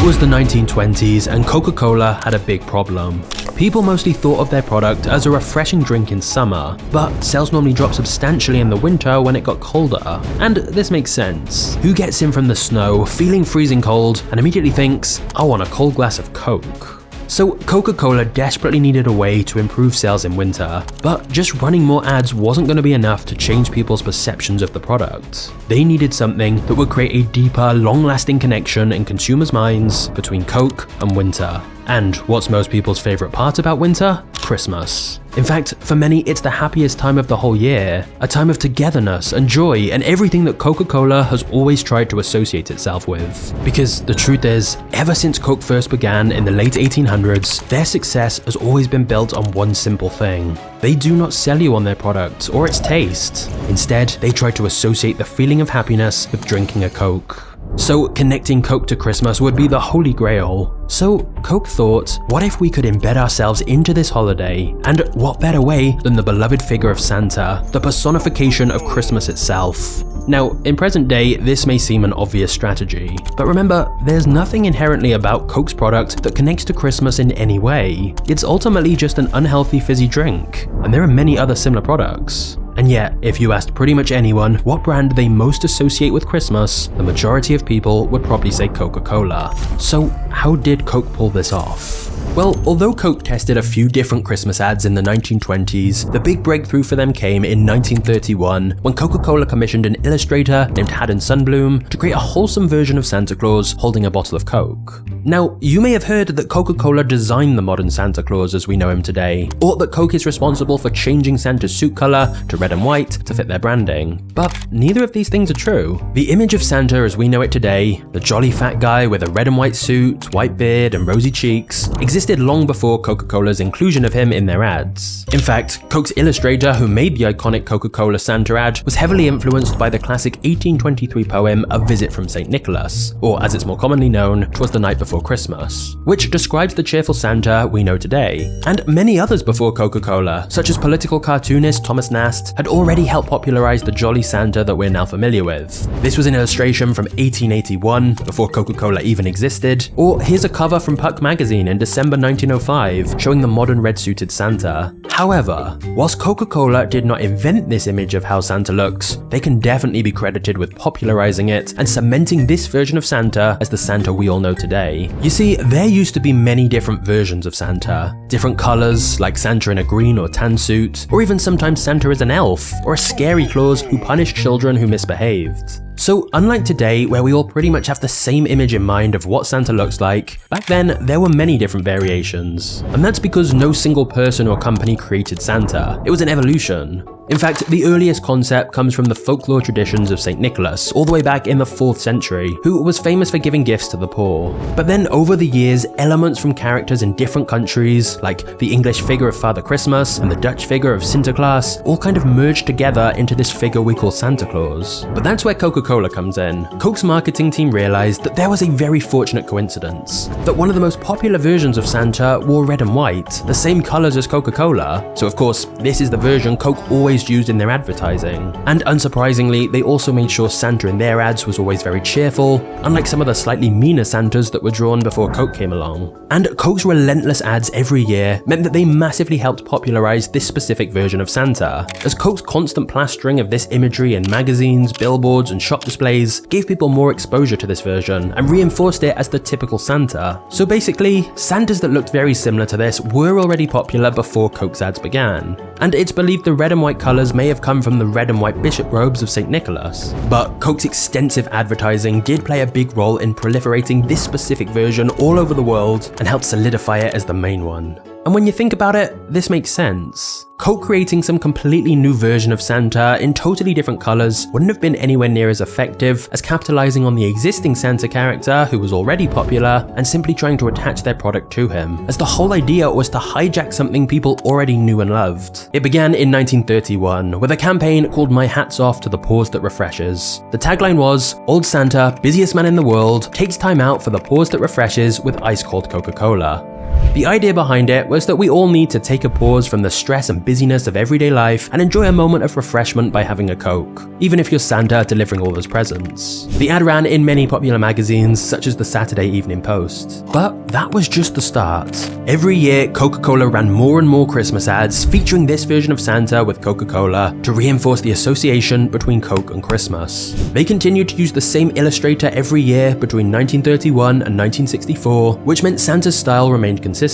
was the 1920s and Coca-Cola had a big problem. People mostly thought of their product as a refreshing drink in summer, but sales normally dropped substantially in the winter when it got colder. And this makes sense. Who gets in from the snow, feeling freezing cold, and immediately thinks, I want a cold glass of Coke? So Coca-Cola desperately needed a way to improve sales in winter, but just running more ads wasn't going to be enough to change people's perceptions of the product. They needed something that would create a deeper, long-lasting connection in consumers' minds between Coke and winter. And what's most people's favorite part about winter? Christmas. In fact, for many, it's the happiest time of the whole year, a time of togetherness and joy and everything that Coca-Cola has always tried to associate itself with. Because the truth is, ever since Coke first began in the late 1800s, their success has always been built on one simple thing. They do not sell you on their product or its taste. Instead, they try to associate the feeling of happiness with drinking a Coke. So connecting Coke to Christmas would be the holy grail. So Coke thought, what if we could embed ourselves into this holiday? And what better way than the beloved figure of Santa, the personification of Christmas itself? Now, in present day, this may seem an obvious strategy, but remember, there's nothing inherently about Coke's product that connects to Christmas in any way. It's ultimately just an unhealthy fizzy drink, and there are many other similar products. And yet, if you asked pretty much anyone what brand they most associate with Christmas, the majority of people would probably say Coca-Cola. So how did Coke pull this off? Well, although Coke tested a few different Christmas ads in the 1920s, the big breakthrough for them came in 1931 when Coca-Cola commissioned an illustrator named Haddon Sundblom to create a wholesome version of Santa Claus holding a bottle of Coke. Now, you may have heard that Coca-Cola designed the modern Santa Claus as we know him today, or that Coke is responsible for changing Santa's suit color to red and white to fit their branding. But neither of these things are true. The image of Santa as we know it today, the jolly fat guy with a red and white suit, white beard, and rosy cheeks, existed long before Coca-Cola's inclusion of him in their ads. In fact, Coke's illustrator who made the iconic Coca-Cola Santa ad was heavily influenced by the classic 1823 poem A Visit from St. Nicholas, or as it's more commonly known, 'Twas the Night Before Christmas, which describes the cheerful Santa we know today. And many others before Coca-Cola, such as political cartoonist Thomas Nast, had already helped popularize the jolly Santa that we're now familiar with. This was an illustration from 1881, before Coca-Cola even existed, or here's a cover from Puck magazine in December 1905, showing the modern red-suited Santa. However, whilst Coca-Cola did not invent this image of how Santa looks, they can definitely be credited with popularizing it and cementing this version of Santa as the Santa we all know today. You see, there used to be many different versions of Santa. Different colors, like Santa in a green or tan suit, or even sometimes Santa as an elf, or a scary Claus who punished children who misbehaved. So unlike today, where we all pretty much have the same image in mind of what Santa looks like, back then there were many different variations. And that's because no single person or company created Santa. It was an evolution. In fact, the earliest concept comes from the folklore traditions of St. Nicholas, all the way back in the 4th century, who was famous for giving gifts to the poor. But then over the years, elements from characters in different countries, like the English figure of Father Christmas and the Dutch figure of Sinterklaas, all kind of merged together into this figure we call Santa Claus. But that's where Coca-Cola comes in. Coke's marketing team realized that there was a very fortunate coincidence, that one of the most popular versions of Santa wore red and white, the same colors as Coca-Cola. So of course, this is the version Coke always used in their advertising. And unsurprisingly, they also made sure Santa in their ads was always very cheerful, unlike some of the slightly meaner Santas that were drawn before Coke came along. And Coke's relentless ads every year meant that they massively helped popularize this specific version of Santa, as Coke's constant plastering of this imagery in magazines, billboards, and shop displays gave people more exposure to this version and reinforced it as the typical Santa. So basically, Santas that looked very similar to this were already popular before Coke's ads began. And it's believed the red and white colours may have come from the red and white bishop robes of St. Nicholas. But Coke's extensive advertising did play a big role in proliferating this specific version all over the world and helped solidify it as the main one. And when you think about it, this makes sense. Coke creating some completely new version of Santa in totally different colours wouldn't have been anywhere near as effective as capitalising on the existing Santa character who was already popular and simply trying to attach their product to him, as the whole idea was to hijack something people already knew and loved. It began in 1931 with a campaign called My Hat's Off to the Pause That Refreshes. The tagline was, "Old Santa, busiest man in the world, takes time out for the pause that refreshes with ice-cold Coca-Cola." The idea behind it was that we all need to take a pause from the stress and busyness of everyday life and enjoy a moment of refreshment by having a Coke, even if you're Santa delivering all those presents. The ad ran in many popular magazines such as the Saturday Evening Post. But that was just the start. Every year, Coca-Cola ran more and more Christmas ads featuring this version of Santa with Coca-Cola to reinforce the association between Coke and Christmas. They continued to use the same illustrator every year between 1931 and 1964, which meant Santa's style remained consistent.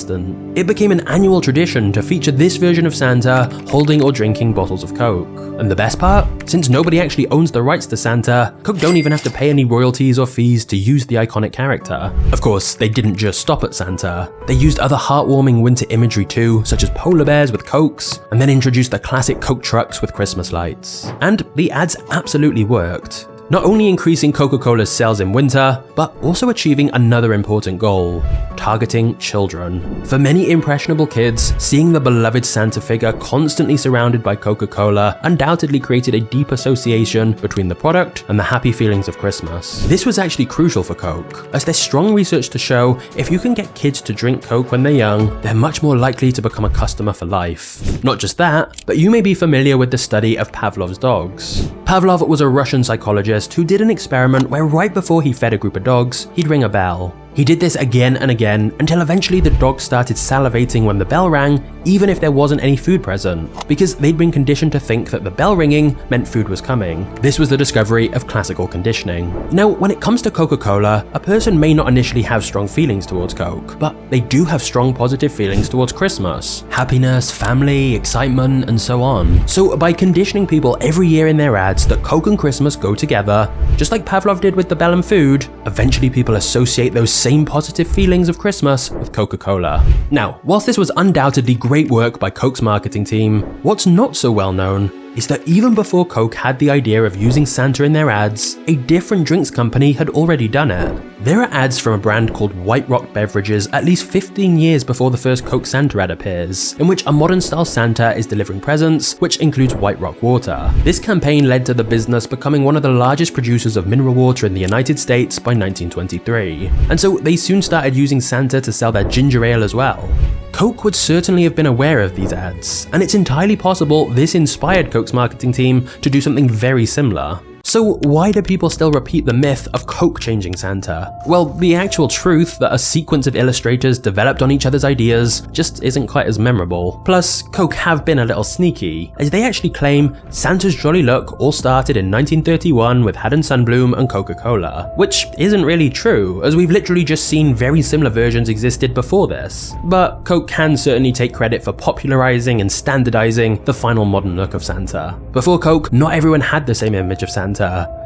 It became an annual tradition to feature this version of Santa holding or drinking bottles of Coke. And the best part? Since nobody actually owns the rights to Santa, Coke don't even have to pay any royalties or fees to use the iconic character. Of course, they didn't just stop at Santa. They used other heartwarming winter imagery too, such as polar bears with Cokes, and then introduced the classic Coke trucks with Christmas lights. And the ads absolutely worked. Not only increasing Coca-Cola's sales in winter, but also achieving another important goal: targeting children. For many impressionable kids, seeing the beloved Santa figure constantly surrounded by Coca-Cola undoubtedly created a deep association between the product and the happy feelings of Christmas. This was actually crucial for Coke, as there's strong research to show if you can get kids to drink Coke when they're young, they're much more likely to become a customer for life. Not just that, but you may be familiar with the study of Pavlov's dogs. Pavlov was a Russian psychologist who did an experiment where right before he fed a group of dogs, he'd ring a bell. He did this again and again until eventually the dogs started salivating when the bell rang, even if there wasn't any food present, because they'd been conditioned to think that the bell ringing meant food was coming. This was the discovery of classical conditioning. Now, when it comes to Coca-Cola, a person may not initially have strong feelings towards Coke, but they do have strong positive feelings towards Christmas. Happiness, family, excitement, and so on. So by conditioning people every year in their ads that Coke and Christmas go together, just like Pavlov did with the bell and food, eventually people associate those same positive feelings of Christmas with Coca-Cola. Now, whilst this was undoubtedly great work by Coke's marketing team, what's not so well known is that even before Coke had the idea of using Santa in their ads, a different drinks company had already done it. There are ads from a brand called White Rock Beverages at least 15 years before the first Coke Santa ad appears, in which a modern style Santa is delivering presents, which includes White Rock water. This campaign led to the business becoming one of the largest producers of mineral water in the United States by 1923, and so they soon started using Santa to sell their ginger ale as well. Coke would certainly have been aware of these ads, and it's entirely possible this inspired Coke's marketing team to do something very similar. So why do people still repeat the myth of Coke changing Santa? Well, the actual truth that a sequence of illustrators developed on each other's ideas just isn't quite as memorable. Plus, Coke have been a little sneaky, as they actually claim Santa's jolly look all started in 1931 with Haddon Sunbloom and Coca-Cola, which isn't really true, as we've literally just seen very similar versions existed before this. But Coke can certainly take credit for popularizing and standardizing the final modern look of Santa. Before Coke, not everyone had the same image of Santa.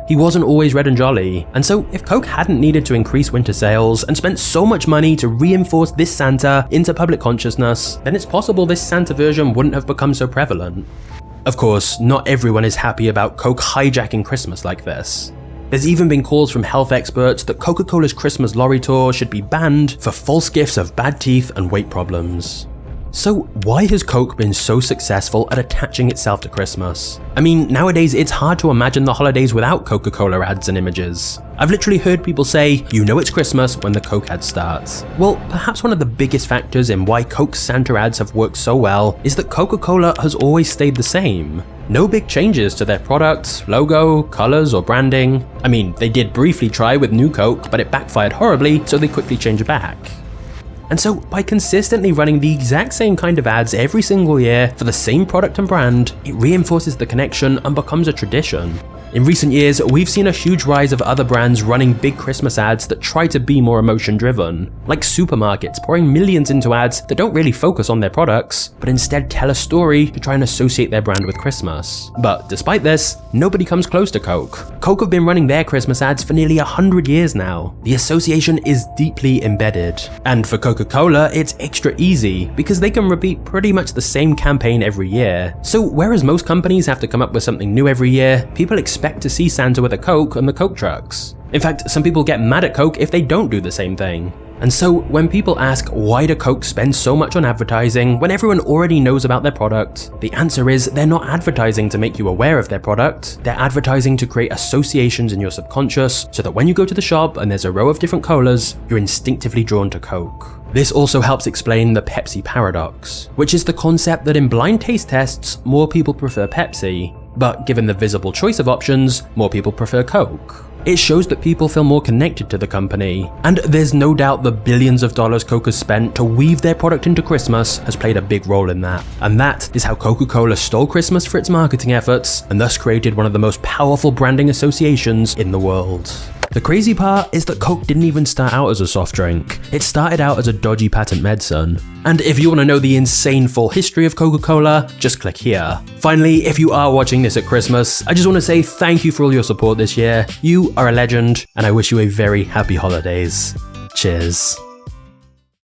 He wasn't always red and jolly, and so if Coke hadn't needed to increase winter sales and spent so much money to reinforce this Santa into public consciousness, then it's possible this Santa version wouldn't have become so prevalent. Of course, not everyone is happy about Coke hijacking Christmas like this. There's even been calls from health experts that Coca-Cola's Christmas lorry tour should be banned for false gifts of bad teeth and weight problems. So why has Coke been so successful at attaching itself to Christmas? I mean, nowadays it's hard to imagine the holidays without Coca-Cola ads and images. I've literally heard people say, you know it's Christmas when the Coke ad starts. Well, perhaps one of the biggest factors in why Coke's Santa ads have worked so well is that Coca-Cola has always stayed the same. No big changes to their products, logo, colors, or branding. I mean, they did briefly try with New Coke, but it backfired horribly, so they quickly changed back. And so, by consistently running the exact same kind of ads every single year for the same product and brand, it reinforces the connection and becomes a tradition. In recent years, we've seen a huge rise of other brands running big Christmas ads that try to be more emotion-driven, like supermarkets pouring millions into ads that don't really focus on their products, but instead tell a story to try and associate their brand with Christmas. But despite this, nobody comes close to Coke. Coke have been running their Christmas ads for nearly 100 years now. The association is deeply embedded. And for Coca-Cola, it's extra easy, because they can repeat pretty much the same campaign every year. So whereas most companies have to come up with something new every year, people expect to see Santa with a Coke and the Coke trucks. In fact, some people get mad at Coke if they don't do the same thing. And so when people ask why do Coke spend so much on advertising when everyone already knows about their product, the answer is they're not advertising to make you aware of their product, they're advertising to create associations in your subconscious so that when you go to the shop and there's a row of different colas, you're instinctively drawn to Coke. This also helps explain the Pepsi paradox, which is the concept that in blind taste tests, more people prefer Pepsi, but given the visible choice of options, more people prefer Coke. It shows that people feel more connected to the company, and there's no doubt the billions of dollars Coke has spent to weave their product into Christmas has played a big role in that. And that is how Coca-Cola stole Christmas for its marketing efforts, and thus created one of the most powerful branding associations in the world. The crazy part is that Coke didn't even start out as a soft drink. It started out as a dodgy patent medicine. And if you want to know the insane full history of Coca-Cola, just click here. Finally, if you are watching this at Christmas, I just want to say thank you for all your support this year. You are a legend, and I wish you a very happy holidays. Cheers.